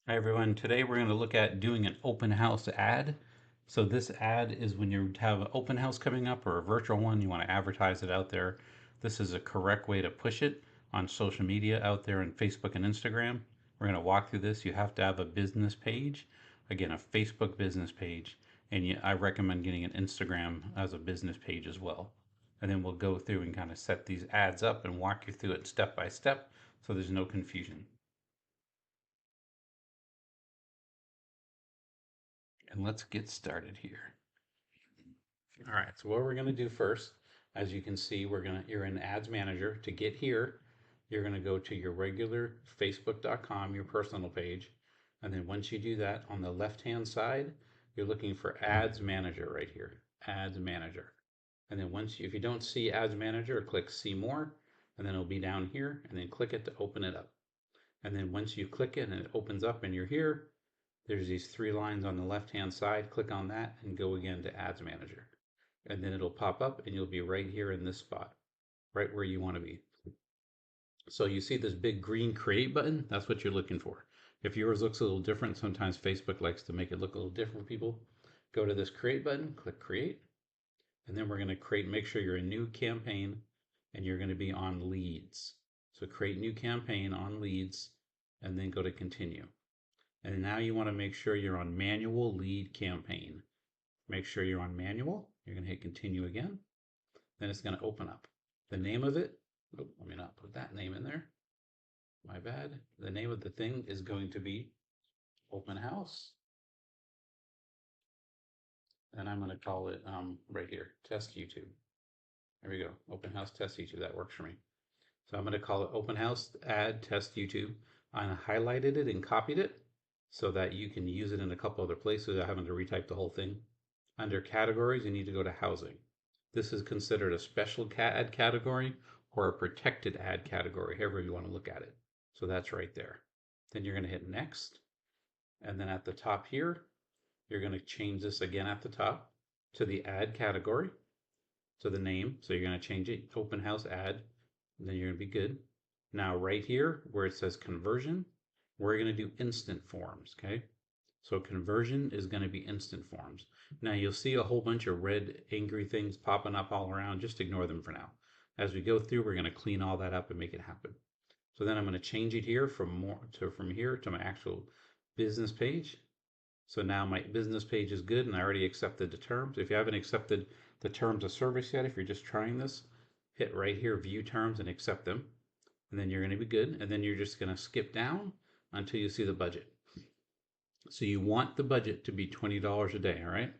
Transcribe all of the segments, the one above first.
Hi everyone, today we're going to look at doing an open house ad. So this ad is when you have an open house coming up or a virtual one, you want to advertise it out there. This is a correct way to push it on social media out there on Facebook and Instagram. We're going to walk through this. You have to have a business page, again, a Facebook business page, and I recommend getting an Instagram as a business page as well. And then we'll go through and kind of set these ads up and walk you through it step by step so there's no confusion. And let's get started here. All right, so what we're going to do first, as you can see, you're in Ads Manager. To get here, you're going to go to your regular facebook.com, your personal page. And then once you do that, on the left-hand side, you're looking for Ads Manager right here, Ads Manager. And then if you don't see Ads Manager, click See More, and then it'll be down here, and then click it to open it up. And then once you click it and it opens up and you're here, there's these three lines on the left-hand side. Click on that and go again to Ads Manager. And then it'll pop up and you'll be right here in this spot, right where you want to be. So you see this big green create button? That's what you're looking for. If yours looks a little different, sometimes Facebook likes to make it look a little different for people. Go to this create button, click create, and then we're going to make sure you're a new campaign and you're going to be on leads. So create new campaign on leads and then go to continue. And now you want to make sure you're on manual lead campaign. Make sure you're on manual. You're going to hit continue again. Then it's going to open up. The name of it, oh, let me not put that name in there. My bad. The name of the thing is going to be open house. And I'm going to call it right here, test YouTube. There we go. Open house test YouTube. That works for me. So I'm going to call it open house ad test YouTube. I highlighted it and copied it so that you can use it in a couple other places without having to retype the whole thing. Under categories, you need to go to housing. This is considered a special ad category or a protected ad category, however you want to look at it. So that's right there. Then you're going to hit next. And then at the top here, you're going to change this again at the top to the ad category, to the name. So you're going to change it, open house ad, and then you're going to be good. Now right here where it says conversion, we're going to do instant forms, okay? So conversion is going to be instant forms. Now you'll see a whole bunch of red angry things popping up all around. Just ignore them for now. As we go through, we're going to clean all that up and make it happen. So then I'm going to change it here from here to my actual business page. So now my business page is good and I already accepted the terms. If you haven't accepted the terms of service yet, if you're just trying this, hit right here, view terms and accept them. And then you're going to be good. And then you're just going to skip down until you see the budget. So you want the budget to be $20 a day, all right?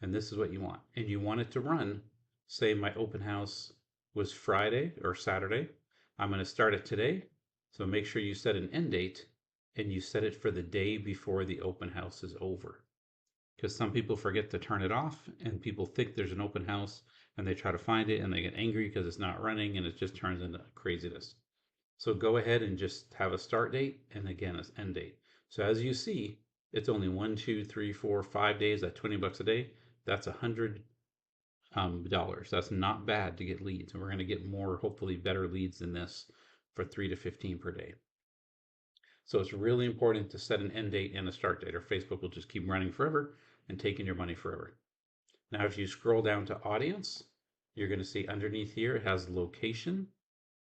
And this is what you want. And you want it to run, say my open house was Friday or Saturday. I'm going to start it today. So make sure you set an end date and you set it for the day before the open house is over. Because some people forget to turn it off and people think there's an open house and they try to find it and they get angry because it's not running and it just turns into craziness. So go ahead and just have a start date and again an end date. So as you see, it's only 1, 2, 3, 4, 5 days at $20 a day. That's $100. That's not bad to get leads, and we're going to get more, hopefully better leads than this for 3 to 15 per day. So it's really important to set an end date and a start date, or Facebook will just keep running forever and taking your money forever. Now, if you scroll down to audience, you're going to see underneath here it has location,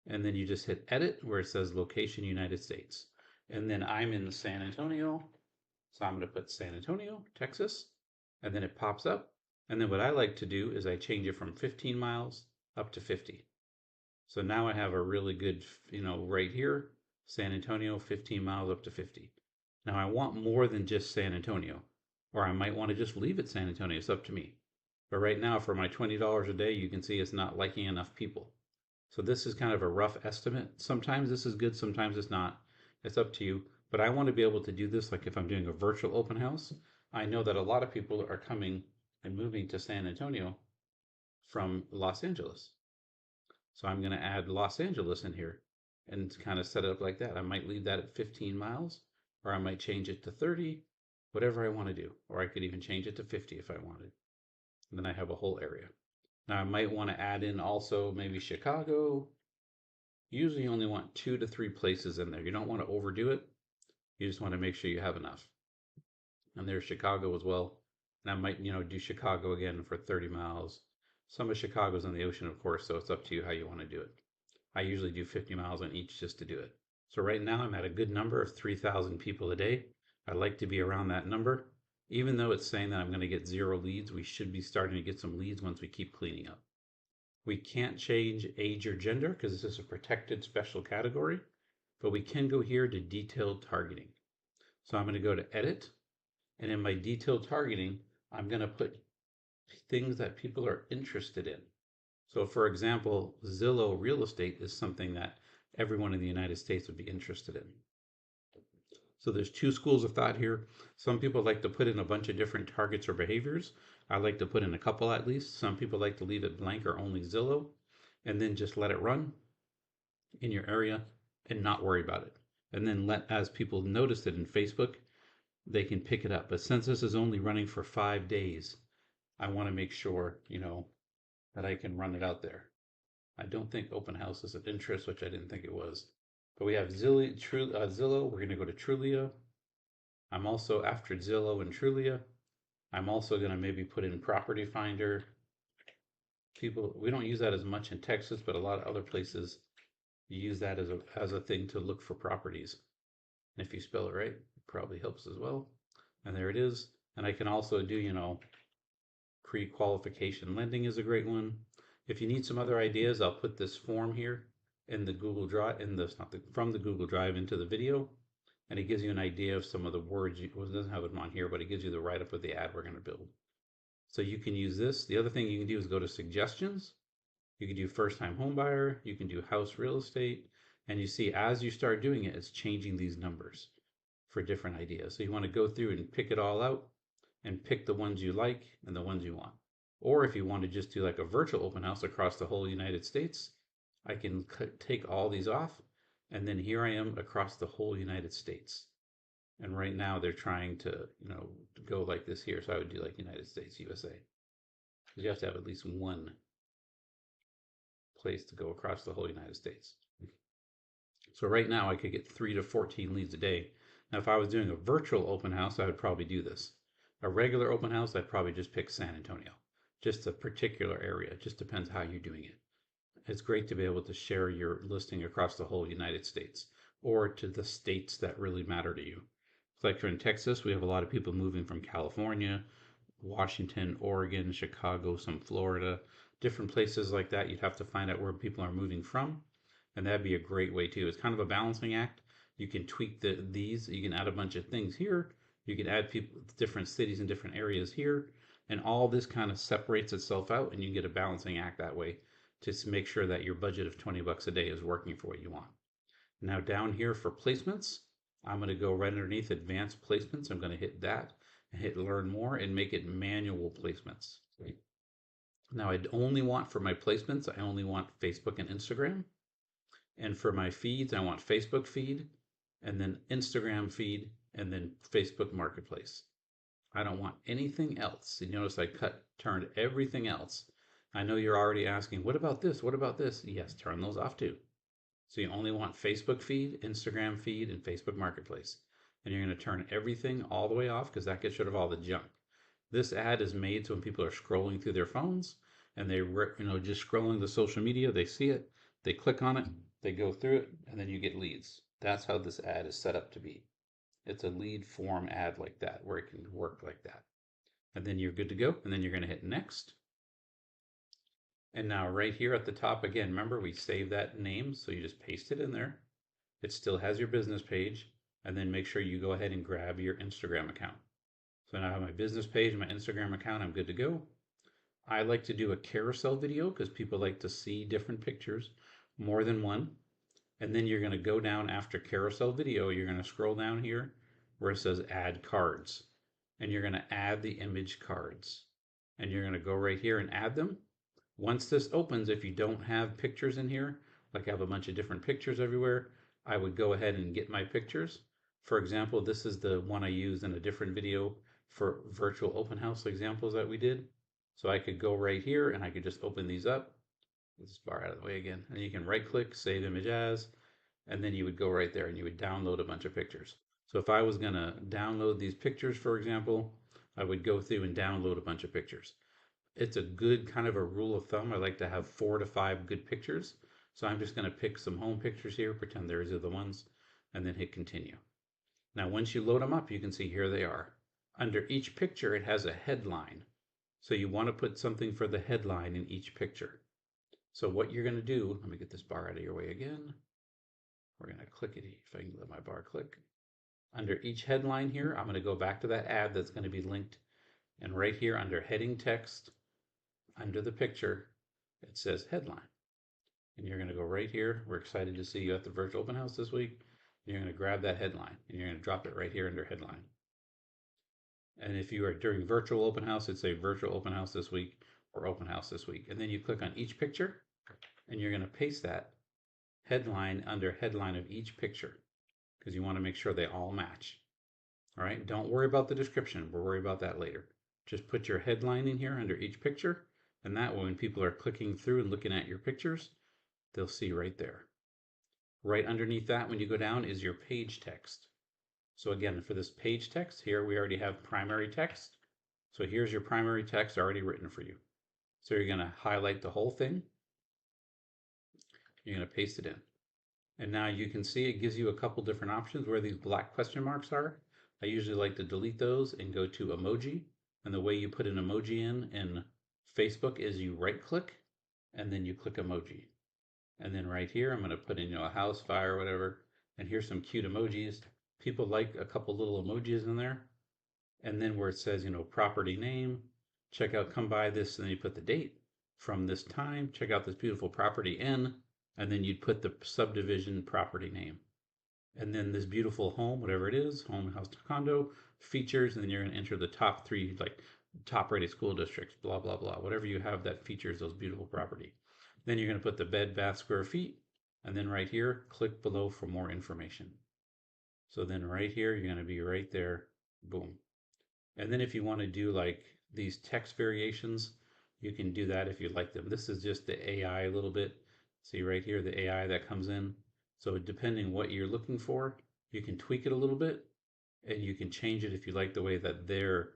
and then you just hit edit where it says location United States. And then I'm in San Antonio, so I'm going to put San Antonio, Texas, and then it pops up. And then what I like to do is I change it from 15 miles up to 50. So now I have a really good, right here, San Antonio, 15 miles up to 50. Now I want more than just San Antonio, or I might want to just leave it San Antonio. It's up to me. But right now for my $20 a day, you can see it's not liking enough people. So this is kind of a rough estimate. Sometimes this is good, sometimes it's not. It's up to you. But I want to be able to do this like if I'm doing a virtual open house. I know that a lot of people are coming and moving to San Antonio from Los Angeles. So I'm going to add Los Angeles in here and kind of set it up like that. I might leave that at 15 miles, or I might change it to 30, whatever I want to do. Or I could even change it to 50 if I wanted. And then I have a whole area. Now I might want to add in also maybe Chicago. Usually you only want 2 to 3 places in there. You don't want to overdo it. You just want to make sure you have enough. And there's Chicago as well. And I might, do Chicago again for 30 miles. Some of Chicago's on the ocean, of course, so it's up to you how you want to do it. I usually do 50 miles on each just to do it. So right now I'm at a good number of 3,000 people a day. I'd like to be around that number. Even though it's saying that I'm going to get 0 leads, we should be starting to get some leads once we keep cleaning up. We can't change age or gender because this is a protected special category, but we can go here to detailed targeting. So I'm going to go to edit, and in my detailed targeting, I'm going to put things that people are interested in. So for example, Zillow real estate is something that everyone in the United States would be interested in. So there's two schools of thought here. Some people like to put in a bunch of different targets or behaviors. I like to put in a couple at least. Some people like to leave it blank or only Zillow and then just let it run in your area and not worry about it. And then as people notice it in Facebook, they can pick it up. But since this is only running for 5 days, I want to make sure, that I can run it out there. I don't think open house is of interest, which I didn't think it was. But we have Zillow. We're going to go to Trulia. I'm also after Zillow and Trulia. I'm also going to maybe put in Property Finder. We don't use that as much in Texas, but a lot of other places use that as a thing to look for properties. And if you spell it right, it probably helps as well. And there it is. And I can also do, pre-qualification lending is a great one. If you need some other ideas, I'll put this form here in the Google Drive, from the Google Drive into the video, and it gives you an idea of some of the words. It doesn't have them on here, but it gives you the write-up of the ad we're going to build. So you can use this. The other thing you can do is go to suggestions. You can do first-time home buyer. You can do house real estate, and you see as you start doing it, it's changing these numbers for different ideas. So you want to go through and pick it all out and pick the ones you like and the ones you want. Or if you want to just do like a virtual open house across the whole United States, I can take all these off, and then here I am across the whole United States. And right now they're trying to, go like this here. So I would do like United States, USA. Because you have to have at least one place to go across the whole United States. So right now I could get 3 to 14 leads a day. Now if I was doing a virtual open house, I would probably do this. A regular open house, I'd probably just pick San Antonio. Just a particular area. It just depends how you're doing it. It's great to be able to share your listing across the whole United States or to the states that really matter to you. Like here in Texas, we have a lot of people moving from California, Washington, Oregon, Chicago, some Florida, different places like that. You'd have to find out where people are moving from, and that'd be a great way too. It's kind of a balancing act. You can tweak these. You can add a bunch of things here. You can add people, different cities and different areas here, and all this kind of separates itself out, and you get a balancing act that way to make sure that your budget of 20 bucks a day is working for what you want. Now down here for placements, I'm going to go right underneath advanced placements. I'm going to hit that and hit learn more and make it manual placements. Now I only want for my placements, I only want Facebook and Instagram. And for my feeds, I want Facebook feed and then Instagram feed and then Facebook Marketplace. I don't want anything else. And notice I turned everything else. I know you're already asking, what about this? What about this? Yes, turn those off too. So you only want Facebook feed, Instagram feed, and Facebook Marketplace. And you're going to turn everything all the way off because that gets rid of all the junk. This ad is made so when people are scrolling through their phones and they, just scrolling the social media, they see it, they click on it, they go through it, and then you get leads. That's how this ad is set up to be. It's a lead form ad like that, where it can work like that. And then you're good to go, and then you're going to hit next. And now right here at the top, again, remember we saved that name, so you just paste it in there. It still has your business page, and then make sure you go ahead and grab your Instagram account. So now I have my business page and my Instagram account, I'm good to go. I like to do a carousel video because people like to see different pictures, more than one. And then you're going to go down after carousel video, you're going to scroll down here where it says add cards. And you're going to add the image cards. And you're going to go right here and add them. Once this opens, if you don't have pictures in here, like I have a bunch of different pictures everywhere, I would go ahead and get my pictures. For example, this is the one I used in a different video for virtual open house examples that we did. So I could go right here and I could just open these up. This bar out of the way again. And you can right click, save image as, and then you would go right there and you would download a bunch of pictures. So if I was going to download these pictures, for example, I would go through and download a bunch of pictures. It's a good kind of a rule of thumb. I like to have 4 to 5 good pictures. So I'm just going to pick some home pictures here, pretend these are the ones, and then hit continue. Now, once you load them up, you can see here they are. Under each picture, it has a headline. So you want to put something for the headline in each picture. So what you're going to do, let me get this bar out of your way again. We're going to click it if I can let my bar click. Under each headline here, I'm going to go back to that ad that's going to be linked. And right here under heading text, under the picture, it says headline. And you're going to go right here. We're excited to see you at the virtual open house this week. You're going to grab that headline and you're going to drop it right here under headline. And if you are during virtual open house, it'd say virtual open house this week or open house this week. And then you click on each picture and you're going to paste that headline under headline of each picture because you want to make sure they all match. All right, don't worry about the description. We'll worry about that later. Just put your headline in here under each picture, and that way when people are clicking through and looking at your pictures, they'll see right there. Right underneath that, when you go down, is your page text. So again, for this page text here, we already have primary text. So here's your primary text already written for you. So you're going to highlight the whole thing. You're going to paste it in. And now you can see it gives you a couple different options where these black question marks are. I usually like to delete those and go to emoji. And the way you put an emoji in Facebook is you right click and then you click emoji. And then right here, I'm going to put in, a house, fire, whatever. And here's some cute emojis. People like a couple little emojis in there. And then where it says, property name, check out, come by this, and then you put the date from this time, check out this beautiful property in, and then you'd put the subdivision property name. And then this beautiful home, whatever it is, home, house, condo, features, and then you're going to enter the top 3, like top rated school districts, blah, blah, blah, whatever you have that features those beautiful property. Then you're going to put the bed, bath, square feet, and then right here, click below for more information. So then right here, you're going to be right there, boom. And then if you want to do like these text variations, you can do that if you like them. This is just the AI a little bit. See right here, the AI that comes in. So depending what you're looking for, you can tweak it a little bit and you can change it if you like the way that they're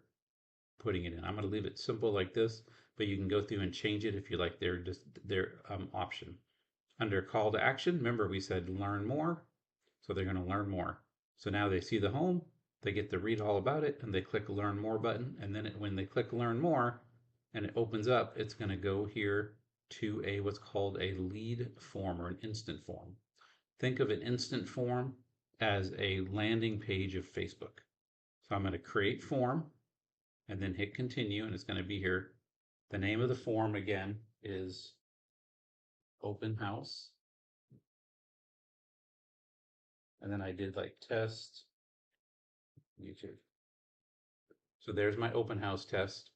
putting it in. I'm going to leave it simple like this, but you can go through and change it if you like their option. Under call to action, remember we said learn more. So they're going to learn more. So now they see the home, they get to read all about it, and they click learn more button. And then when they click learn more and it opens up, it's going to go here to what's called a lead form or an instant form. Think of an instant form as a landing page of Facebook. So I'm going to create form and then hit continue, and it's going to be here. The name of the form again is open house. And then I did like test YouTube. So there's my open house test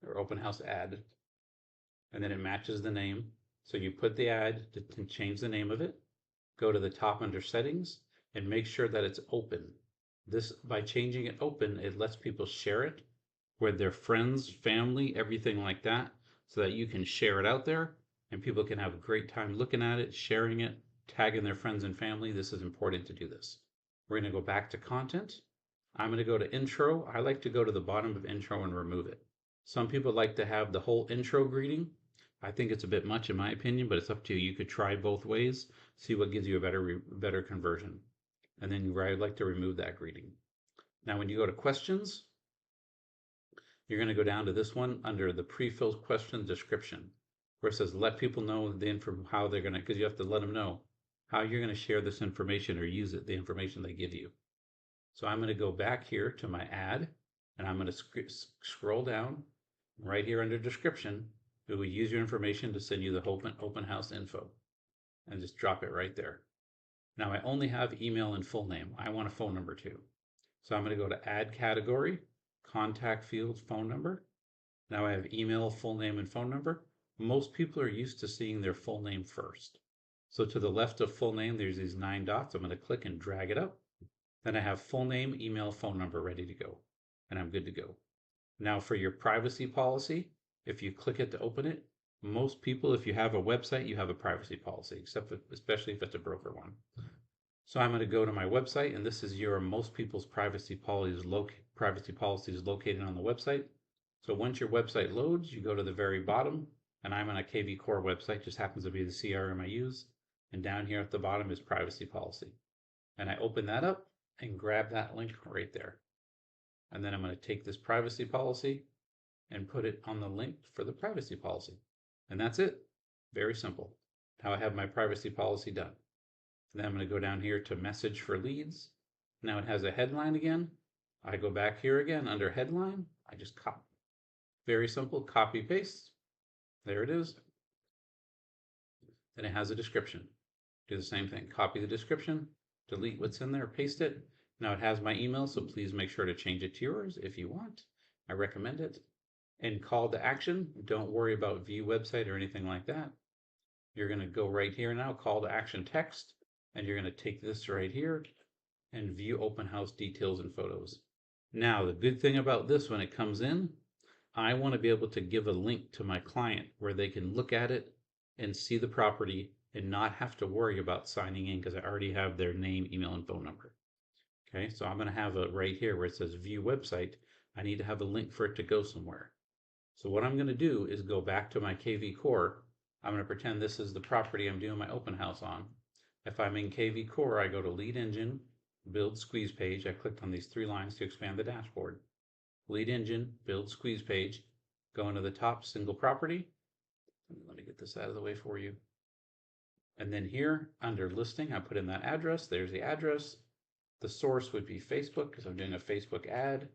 or open house ad. And then it matches the name. So you put the ad to change the name of it, go to the top under settings and make sure that it's open. This, by changing it open, it lets people share it with their friends, family, everything like that, so that you can share it out there and people can have a great time looking at it, sharing it, tagging their friends and family. This is important to do this. We're going to go back to content. I'm going to go to intro. I like to go to the bottom of intro and remove it. Some people like to have the whole intro greeting. I think it's a bit much in my opinion, but it's up to you. You could try both ways, see what gives you a better conversion. And then I'd like to remove that greeting. Now when you go to questions, you're going to go down to this one under the pre-filled question description, where it says let people know the info, how they're going to, because you have to let them know how you're going to share this information or use it, the information they give you. So I'm going to go back here to my ad and I'm going to scroll down right here under description. It will use your information to send you the open house info and just drop it right there. Now I only have email and full name. I want a phone number too. So I'm going to go to add category, contact field, phone number. Now I have email, full name, and phone number. Most people are used to seeing their full name first. So to the left of full name, there's these 9 dots. I'm going to click and drag it up. Then I have full name, email, phone number ready to go, and I'm good to go. Now for your privacy policy, if you click it to open it, most people, if you have a website, you have a privacy policy, especially if it's a broker one. So I'm going to go to my website, and this is your most people's privacy policies located on the website. So once your website loads, you go to the very bottom, and I'm on a KV Core website, just happens to be the CRM I use. And down here at the bottom is privacy policy. And I open that up and grab that link right there. And then I'm going to take this privacy policy and put it on the link for the privacy policy. And that's it. Very simple. How I have my privacy policy done. Then I'm going to go down here to message for leads. Now it has a headline again. I go back here again under headline. I just copy. Very simple, copy paste. There it is. Then it has a description. Do the same thing. Copy the description, delete what's in there, paste it. Now it has my email, so please make sure to change it to yours if you want. I recommend it. And call to action. Don't worry about view website or anything like that. You're going to go right here now, call to action text, and you're going to take this right here and view open house details and photos. Now, the good thing about this when it comes in, I want to be able to give a link to my client where they can look at it and see the property and not have to worry about signing in because I already have their name, email, and phone number. Okay, so I'm going to have it right here where it says view website. I need to have a link for it to go somewhere. So what I'm going to do is go back to my KV Core. I'm going to pretend this is the property I'm doing my open house on. If I'm in KV Core, I go to Lead Engine, Build Squeeze Page. I clicked on these 3 lines to expand the dashboard. Lead Engine, Build Squeeze Page. Go into the top, Single Property. Let me get this out of the way for you. And then here, under Listing, I put in that address. There's the address. The source would be Facebook because I'm doing a Facebook ad.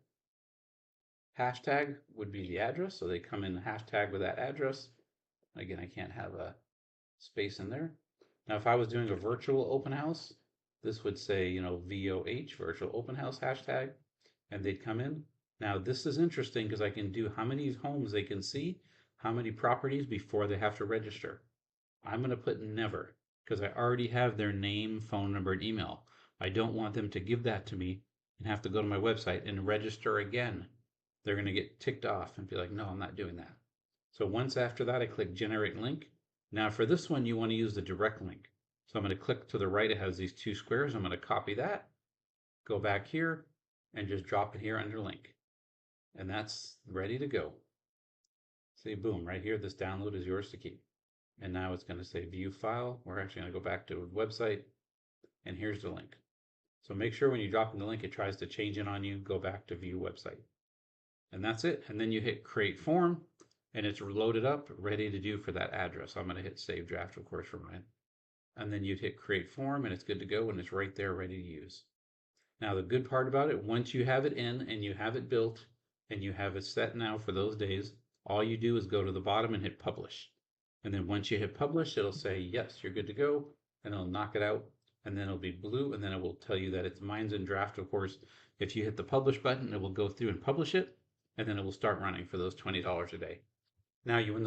Hashtag would be the address, so they come in hashtag with that address. Again, I can't have a space in there. Now, if I was doing a virtual open house, this would say, VOH, virtual open house hashtag, and they'd come in. Now, this is interesting because I can do how many homes they can see, how many properties before they have to register. I'm going to put never because I already have their name, phone number, and email. I don't want them to give that to me and have to go to my website and register again. They're going to get ticked off and be like, no, I'm not doing that. So once after that, I click generate link. Now for this one, you want to use the direct link. So I'm going to click to the right. It has these 2 squares. I'm going to copy that, go back here, and just drop it here under link. And that's ready to go. See, boom, right here, this download is yours to keep. And now it's going to say view file. We're actually going to go back to website, and here's the link. So make sure when you drop in the link, it tries to change it on you, go back to view website. And that's it. And then you hit create form, and it's loaded up, ready to do for that address. I'm going to hit save draft, of course, for mine. And then you'd hit create form, and it's good to go, and it's right there ready to use. Now, the good part about it, once you have it in and you have it built and you have it set now for those days, all you do is go to the bottom and hit publish. And then once you hit publish, it'll say, yes, you're good to go, and it'll knock it out, and then it'll be blue, and then it will tell you that it's mine's in draft. Of course, if you hit the publish button, it will go through and publish it, and then it will start running for those $20 a day. Now, you in the